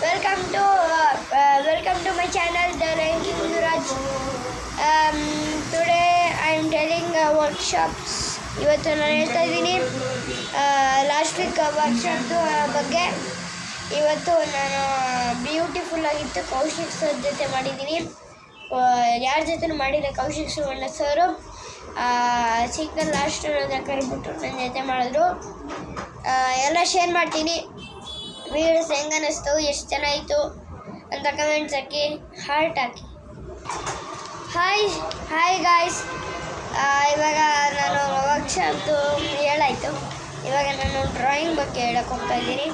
Welcome to my channel, The Ranking Nuraj. Today I am telling workshops. ಇವತ್ತು ನಾನು ಹೇಳ್ತಾ ಇದ್ದೀನಿ ಲಾಸ್ಟ್ ವೀಕ್ ವರ್ಕ್ಶಾಪ್ದು ಬಗ್ಗೆ. ಇವತ್ತು ನಾನು ಬ್ಯೂಟಿಫುಲ್ ಆಗಿತ್ತು. ಕೌಶಿಕ್ ಸರ್ ಜೊತೆ ಮಾಡಿದ್ದೀನಿ. ಯಾರ ಜೊತೆ ಮಾಡಿಲ್ಲ, ಕೌಶಿಕ್ ಸುವರ್ಣ ಸರು ಸಿಗ್ನಲ್ ಲಾಸ್ಟ್ ನನ್ನ ಕರಿಬಿಟ್ಟು ನನ್ನ ಜೊತೆ ಮಾಡಿದ್ರು. ಎಲ್ಲ ಶೇರ್ ಮಾಡ್ತೀನಿ. ವೀಡಿಯೋಸ್ ಹೆಂಗೆ ಅನ್ನಿಸ್ತು, ಎಷ್ಟು ಚೆನ್ನಾಯಿತು ಅಂತ ಕಮೆಂಟ್ಸ್ ಹಾಕಿ, ಹಾರ್ಟ್ ಹಾಕಿ. Hi guys. ಇವಾಗ ನಾನು ವರ್ಕ್ಶಾಪ್ದು ಹೇಳಾಯಿತು. ಇವಾಗ ನಾನು ಡ್ರಾಯಿಂಗ್ ಬಗ್ಗೆ ಹೇಳಕ್ಕೆ ಹೋಗ್ತಾ ಇದ್ದೀನಿ.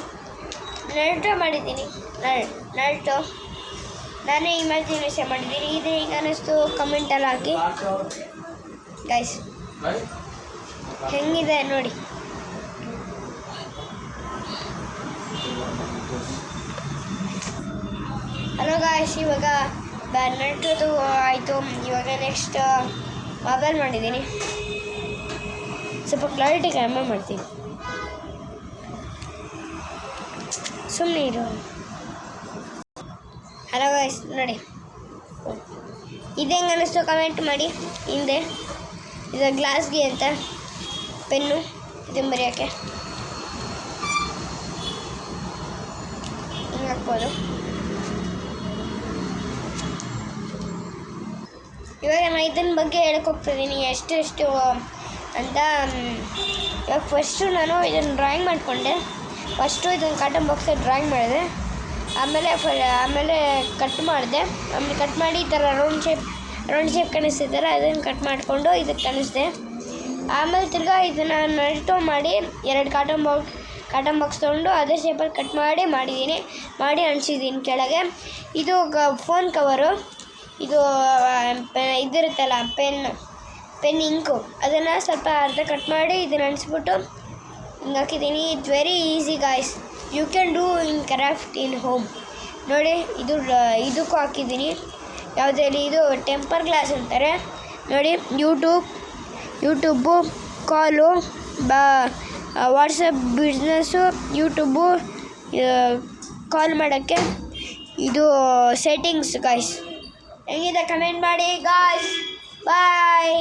ನರ್ಟು ಮಾಡಿದ್ದೀನಿ. ನರ್ಟು ನಾನೇ ಇಮ್ಯಾಜಿನೇಷನ್ ಮಾಡಿದ್ದೀನಿ. ಇದು ಹೆಂಗೆ ಅನ್ನಿಸ್ತು ಕಮೆಂಟಲ್ಲಿ ಹಾಕಿ ಗೈಸ್. ಹೆಂಗಿದೆ ನೋಡಿ. ಹಲೋ ಗಾಯ್ಸ್, ಇವಾಗ ನರ್ಟದು ಆಯಿತು. ಇವಾಗ ನೆಕ್ಸ್ಟ್ ಮೊಬೈಲ್ ಮಾಡಿದ್ದೀನಿ. ಸ್ವಲ್ಪ ಕ್ಲಾರಿಟಿ ಕಡಿಮೆ ಮಾಡ್ತೀನಿ, ಸುಮ್ಮನೆ ಇರು. ಹಲೋ ಗಾಯ್ಸ್ ನೋಡಿ, ಇದು ಹೆಂಗೆ ಅನ್ನಿಸ್ತು ಕಮೆಂಟ್ ಮಾಡಿ. ಹಿಂದೆ ಇದು ಗ್ಲಾಸ್ಗೆ ಅಂತ ಪೆನ್ನು ಇದನ್ನು ಬರೆಯೋಕ್ಕೆ ಹಿಂಗೆ ಹಾಕ್ಬೋದು. ಇವಾಗ ನಾನು ಇದನ್ನ ಬಗ್ಗೆ ಹೇಳಕ್ಕೆ ಹೋಗ್ತಾಯಿದ್ದೀನಿ ಎಷ್ಟು ಅಂತ. ಇವಾಗ ಫಸ್ಟು ನಾನು ಇದನ್ನು ಡ್ರಾಯಿಂಗ್ ಮಾಡಿಕೊಂಡೆ. ಫಸ್ಟು ಇದನ್ನು ಕಾಟನ್ ಬಾಕ್ಸಲ್ಲಿ ಡ್ರಾಯಿಂಗ್ ಮಾಡಿದೆ. ಆಮೇಲೆ ಕಟ್ ಮಾಡಿದೆ. ಆಮೇಲೆ ಕಟ್ ಮಾಡಿ ಈ ಥರ ರೌಂಡ್ ಶೇಪ್ ಕಾಣಿಸ್ತಿದ್ದಾರೆ, ಅದನ್ನು ಕಟ್ ಮಾಡಿಕೊಂಡು ಇದಕ್ಕೆ ಕಾಣಿಸ್ದೆ. ಆಮೇಲೆ ತಿರ್ಗಾ ಇದನ್ನು ನರ್ಟು ಮಾಡಿ 2 ಕಾಟನ್ ಬಾಕ್ಸ್ ತೊಗೊಂಡು ಅದೇ ಶೇಪಲ್ಲಿ ಕಟ್ ಮಾಡಿ ಅಂಟಿಸಿದ್ದೀನಿ ಕೆಳಗೆ. ಇದು ಫೋನ್ ಕವರು. ಇದು ಇದಿರುತ್ತಲ್ಲ ಪೆನ್ ಇಂಕು, ಅದನ್ನು ಸ್ವಲ್ಪ ಅರ್ಧ ಕಟ್ ಮಾಡಿ ಇದನ್ನು ಅಂಟಿಸ್ಬಿಟ್ಟು ಹಿಂಗೆ ಹಾಕಿದ್ದೀನಿ. It's very easy guys. You can do in craft in home. ನೋಡಿ, ಇದಕ್ಕೂ ಹಾಕಿದ್ದೀನಿ. ಯಾವುದ್ರಲ್ಲಿ ಇದು ಟೆಂಪರ್ ಗ್ಲಾಸ್ ಅಂತಾರೆ ನೋಡಿ. YouTube, call, WhatsApp business, YouTube call ಮಾಡೋಕ್ಕೆ. ಇದು ಸೆಟ್ಟಿಂಗ್ಸ್ ಗಾಯ್ಸ್. ಹೆಂಗಿದೆ ಕಮೆಂಟ್ ಮಾಡಿ ಗಾಯ್ಸ್. ಬಾಯ್.